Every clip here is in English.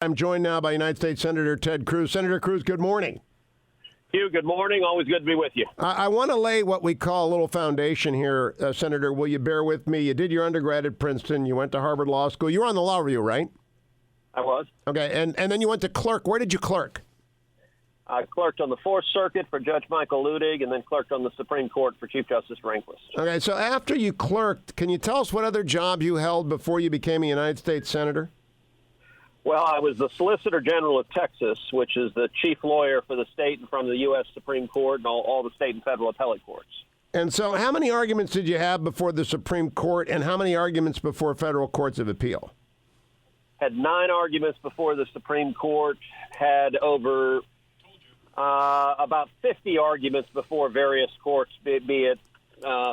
I'm joined now by United States Senator Ted Cruz. Senator Cruz, good morning. Hugh, good morning. Always good to be with you. I want to lay what we call a little foundation here, Senator. Will you bear with me? You did your undergrad at Princeton. You went to Harvard Law School. You were on the law review, right? I was. Okay, and then you went to clerk. Where did you clerk? I clerked on the Fourth Circuit for Judge Michael Ludig, and then clerked on the Supreme Court for Chief Justice Rehnquist. Okay, so after you clerked, can you tell us what other job you held before you became a United States Senator? Well, I was the Solicitor General of Texas, which is the chief lawyer for the state and from the U.S. Supreme Court and all the state and federal appellate courts. And so how many arguments did you have before the Supreme Court, and how many arguments before federal courts of appeal? Had 9 arguments before the Supreme Court, had over about 50 arguments before various courts, be it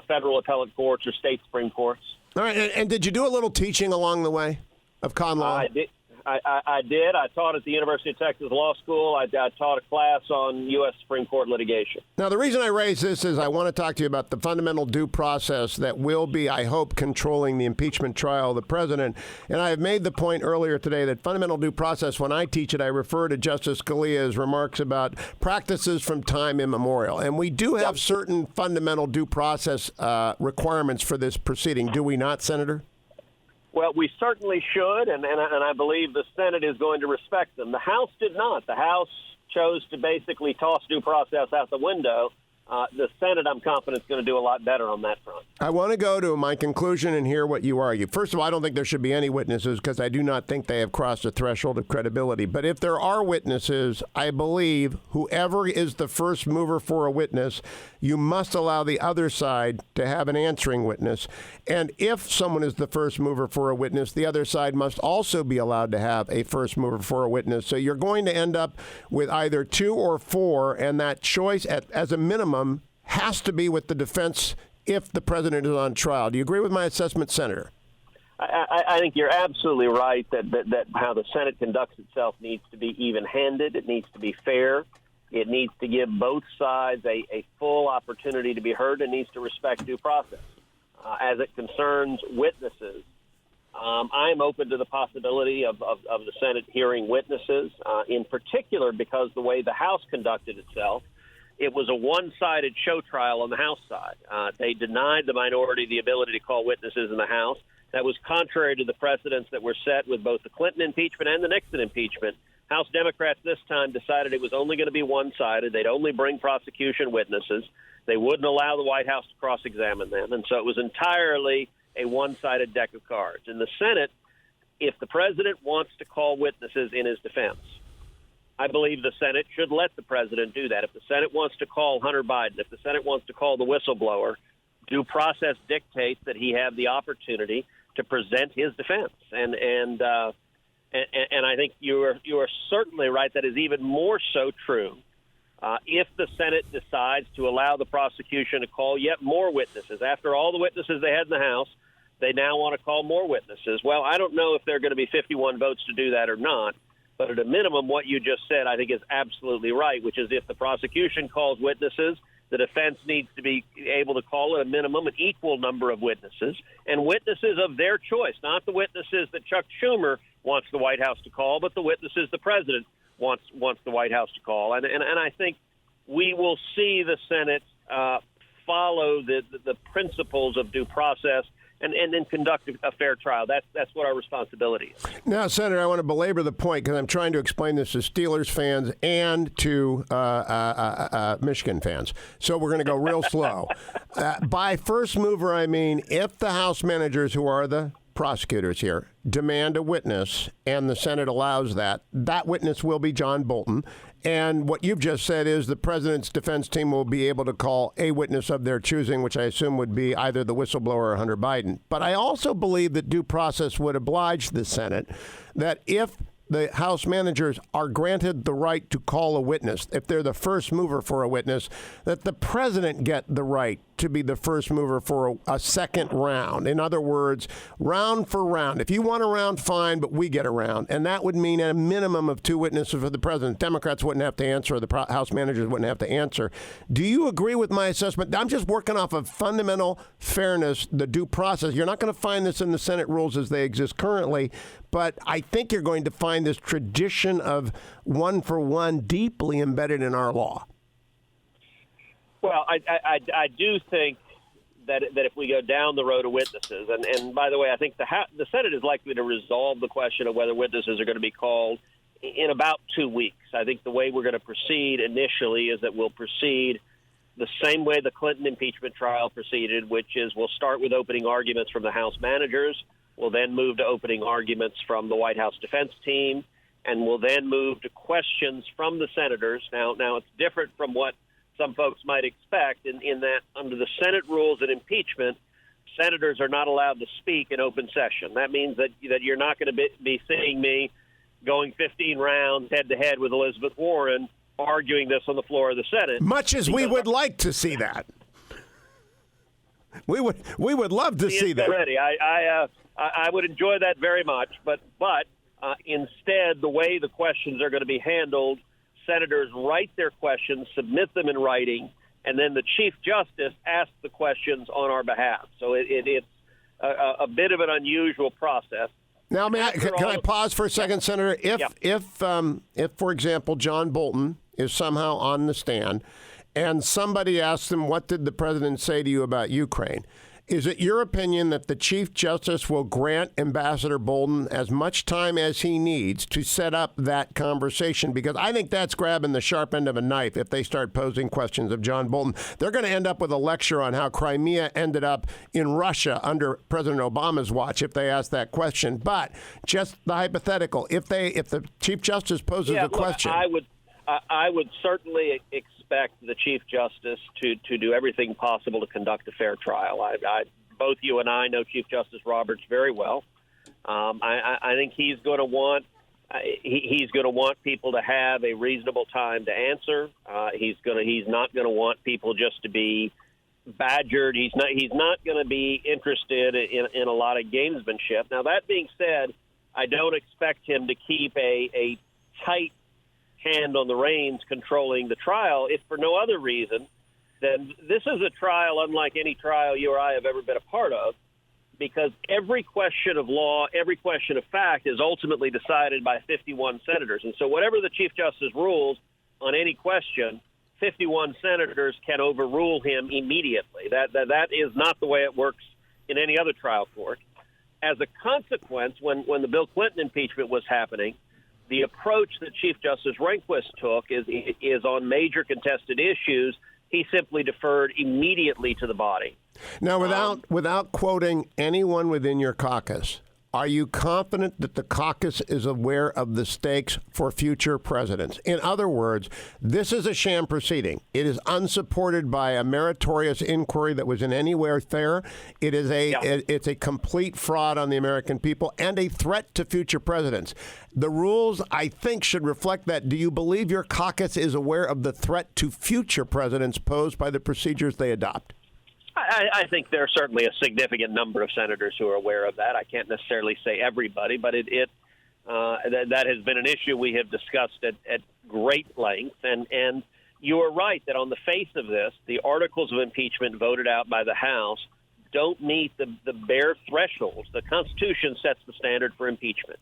federal appellate courts or state Supreme Courts. All right, and did you do a little teaching along the way of con law? I did. I did. I taught at the University of Texas Law School. I taught a class on U.S. Supreme Court litigation. Now, the reason I raise this is I want to talk to you about the fundamental due process that will be, I hope, controlling the impeachment trial of the president. And I have made the point earlier today that fundamental due process, when I teach it, I refer to Justice Scalia's remarks about practices from time immemorial. And we do have certain fundamental due process requirements for this proceeding, do we not, Senator? Well, we certainly should, and I believe the Senate is going to respect them. The House did not. The House chose to basically toss due process out the window. The Senate, I'm confident, is going to do a lot better on that front. I want to go to my conclusion and hear what you argue. First of all, I don't think there should be any witnesses because I do not think they have crossed the threshold of credibility. But if there are witnesses, I believe whoever is the first mover for a witness, you must allow the other side to have an answering witness. And if someone is the first mover for a witness, the other side must also be allowed to have a first mover for a witness. So you're going to end up with either 2 or 4, and that choice, as a minimum, has to be with the defense if the president is on trial. Do you agree with my assessment, Senator? I think you're absolutely right that how the Senate conducts itself needs to be even-handed. It needs to be fair. It needs to give both sides a full opportunity to be heard. It needs to respect due process. As it concerns witnesses, I'm open to the possibility of the Senate hearing witnesses, in particular because the way the House conducted itself, it was a one-sided show trial on the House side. They denied the minority the ability to call witnesses in the House. That was contrary to the precedents that were set with both the Clinton impeachment and the Nixon impeachment. House Democrats this time decided it was only going to be one-sided. They'd only bring prosecution witnesses. They wouldn't allow the White House to cross-examine them. And so it was entirely a one-sided deck of cards. In the Senate, if the president wants to call witnesses in his defense, I believe the Senate should let the president do that. If the Senate wants to call Hunter Biden, if the Senate wants to call the whistleblower, due process dictates that he have the opportunity to present his defense. And I think you are certainly right. That is even more so true if the Senate decides to allow the prosecution to call yet more witnesses. After all the witnesses they had in the House, they now want to call more witnesses. Well, I don't know if there are going to be 51 votes to do that or not. But at a minimum, what you just said, I think, is absolutely right, which is if the prosecution calls witnesses, the defense needs to be able to call at a minimum an equal number of witnesses, and witnesses of their choice, not the witnesses that Chuck Schumer wants the White House to call, but the witnesses the president wants the White House to call. And I think we will see the Senate follow the principles of due process and then conduct a fair trial. That's what our responsibility is. Now, Senator, I want to belabor the point because I'm trying to explain this to Steelers fans and to Michigan fans. So we're going to go real slow. By first mover, I mean if the House managers, who are the prosecutors here, demand a witness and the Senate allows that, that witness will be John Bolton. And what you've just said is the president's defense team will be able to call a witness of their choosing, which I assume would be either the whistleblower or Hunter Biden. But I also believe that due process would oblige the Senate that if the House managers are granted the right to call a witness, if they're the first mover for a witness, that the president get the right to be the first mover for a second round. In other words, round for round. If you want a round, fine, but we get a round. And that would mean a minimum of 2 witnesses for the president. Democrats wouldn't have to answer, or the House managers wouldn't have to answer. Do you agree with my assessment? I'm just working off of fundamental fairness, the due process. You're not going to find this in the Senate rules as they exist currently, but I think you're going to find this tradition of one for one deeply embedded in our law. Well, I do think that if we go down the road of witnesses, and by the way, I think the Senate is likely to resolve the question of whether witnesses are going to be called in about 2 weeks. I think the way we're going to proceed initially is that we'll proceed the same way the Clinton impeachment trial proceeded, which is we'll start with opening arguments from the House managers. We'll then move to opening arguments from the White House defense team, and we'll then move to questions from the senators. Now it's different from what some folks might expect in that under the Senate rules and impeachment, senators are not allowed to speak in open session. That means that you're not going to be seeing me going 15 rounds head-to-head with Elizabeth Warren arguing this on the floor of the Senate. Much as we would like to see that. We would love to see that. Ready. I would enjoy that very much, but instead, the way the questions are going to be handled, senators write their questions, submit them in writing, and then the Chief Justice asks the questions on our behalf. So it's a bit of an unusual process. Now, can I pause for a second, Senator? If, for example, John Bolton is somehow on the stand and somebody asks him, what did the president say to you about Ukraine? Is it your opinion that the Chief Justice will grant Ambassador Bolton as much time as he needs to set up that conversation? Because I think that's grabbing the sharp end of a knife if they start posing questions of John Bolton. They're going to end up with a lecture on how Crimea ended up in Russia under President Obama's watch if they ask that question. But just the hypothetical, if the Chief Justice poses a question. I would certainly expect the Chief Justice to do everything possible to conduct a fair trial. Both you and I know Chief Justice Roberts very well. I think he's going to want people to have a reasonable time to answer. He's not going to want people just to be badgered. He's not going to be interested in a lot of gamesmanship. Now, that being said, I don't expect him to keep a tight hand on the reins controlling the trial, if for no other reason than this is a trial unlike any trial you or I have ever been a part of, because every question of law, every question of fact is ultimately decided by 51 senators. And so whatever the Chief Justice rules on any question, 51 senators can overrule him immediately. That is not the way it works in any other trial court. As a consequence, when the Bill Clinton impeachment was happening, the approach that Chief Justice Rehnquist took is on major contested issues. He simply deferred immediately to the body. Now, without quoting anyone within your caucus, are you confident that the caucus is aware of the stakes for future presidents? In other words, this is a sham proceeding. It is unsupported by a meritorious inquiry that was in anywhere fair. It is it's a complete fraud on the American people and a threat to future presidents. The rules, I think, should reflect that. Do you believe your caucus is aware of the threat to future presidents posed by the procedures they adopt? I think there are certainly a significant number of senators who are aware of that. I can't necessarily say everybody, but that has been an issue we have discussed at great length. And you are right that on the face of this, the articles of impeachment voted out by the House don't meet the bare thresholds. The Constitution sets the standard for impeachment.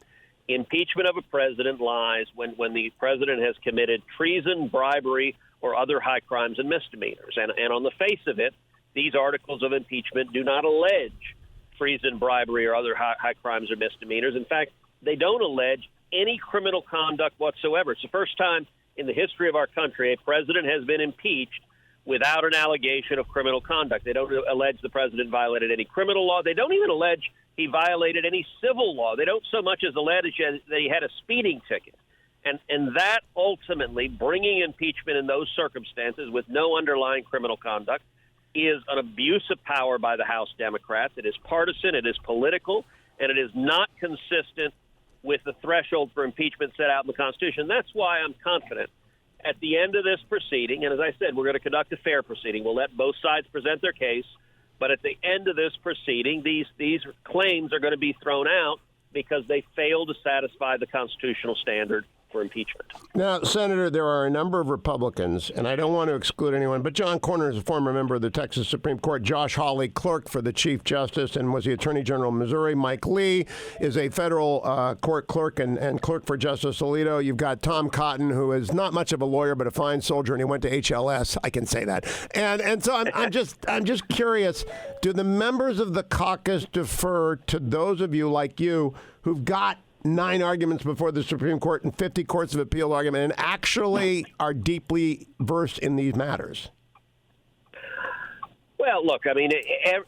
Impeachment of a president lies when the president has committed treason, bribery, or other high crimes and misdemeanors. And on the face of it, these articles of impeachment do not allege treason, bribery, or other high crimes or misdemeanors. In fact, they don't allege any criminal conduct whatsoever. It's the first time in the history of our country a president has been impeached without an allegation of criminal conduct. They don't allege the president violated any criminal law. They don't even allege he violated any civil law. They don't so much as allege that he had a speeding ticket. And that ultimately, bringing impeachment in those circumstances with no underlying criminal conduct, is an abuse of power by the House Democrats. It is partisan, it is political, and it is not consistent with the threshold for impeachment set out in the Constitution. That's why I'm confident, at the end of this proceeding, and as I said, we're going to conduct a fair proceeding. We'll let both sides present their case, but at the end of this proceeding, these claims are going to be thrown out because they fail to satisfy the constitutional standard for impeachment. Now, Senator, there are a number of Republicans, and I don't want to exclude anyone, but John Cornyn is a former member of the Texas Supreme Court. Josh Hawley clerked for the Chief Justice and was the Attorney General of Missouri. Mike Lee is a federal court clerk and clerk for Justice Alito. You've got Tom Cotton, who is not much of a lawyer, but a fine soldier, and he went to HLS. I can say that. And so I'm just curious, do the members of the caucus defer to those of you like you who've got 9 arguments before the Supreme Court and 50 courts of appeal argument and actually are deeply versed in these matters? Well, look, I mean,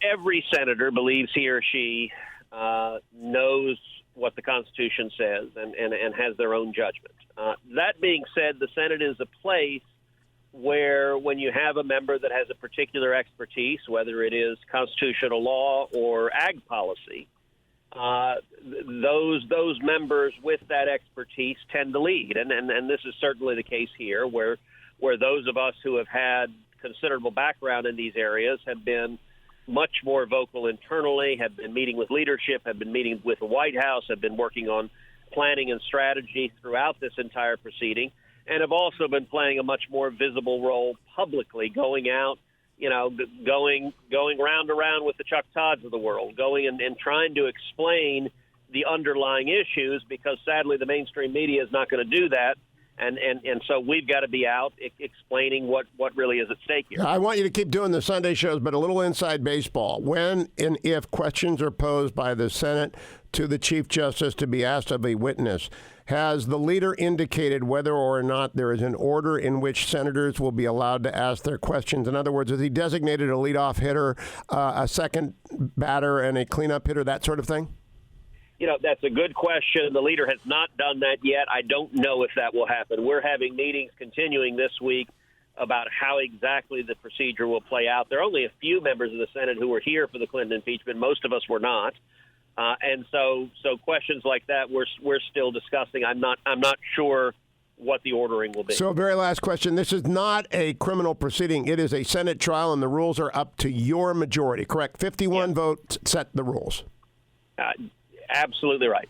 every senator believes he or she knows what the Constitution says and has their own judgment. That being said, the Senate is a place where when you have a member that has a particular expertise, whether it is constitutional law or ag policy, those members with that expertise tend to lead, and this is certainly the case here, where those of us who have had considerable background in these areas have been much more vocal internally, have been meeting with leadership, have been meeting with the White House, have been working on planning and strategy throughout this entire proceeding, and have also been playing a much more visible role publicly, going out, going round and round with the Chuck Todds of the world, going and trying to explain the underlying issues, because sadly the mainstream media is not going to do that. And so we've got to be out explaining what really is at stake here. I want you to keep doing the Sunday shows, but a little inside baseball. When and if questions are posed by the Senate to the Chief Justice to be asked of a witness, has the leader indicated whether or not there is an order in which senators will be allowed to ask their questions? In other words, has he designated a leadoff hitter, a second batter, and a cleanup hitter, that sort of thing? That's a good question. The leader has not done that yet. I don't know if that will happen. We're having meetings continuing this week about how exactly the procedure will play out. There are only a few members of the Senate who were here for the Clinton impeachment. Most of us were not. And so questions like that we're still discussing. I'm not sure what the ordering will be. So, very last question. This is not a criminal proceeding. It is a Senate trial, and the rules are up to your majority, correct? 51 votes set the rules. Absolutely right.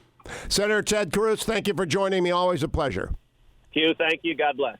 Senator Ted Cruz, thank you for joining me. Always a pleasure. Hugh, thank you. God bless.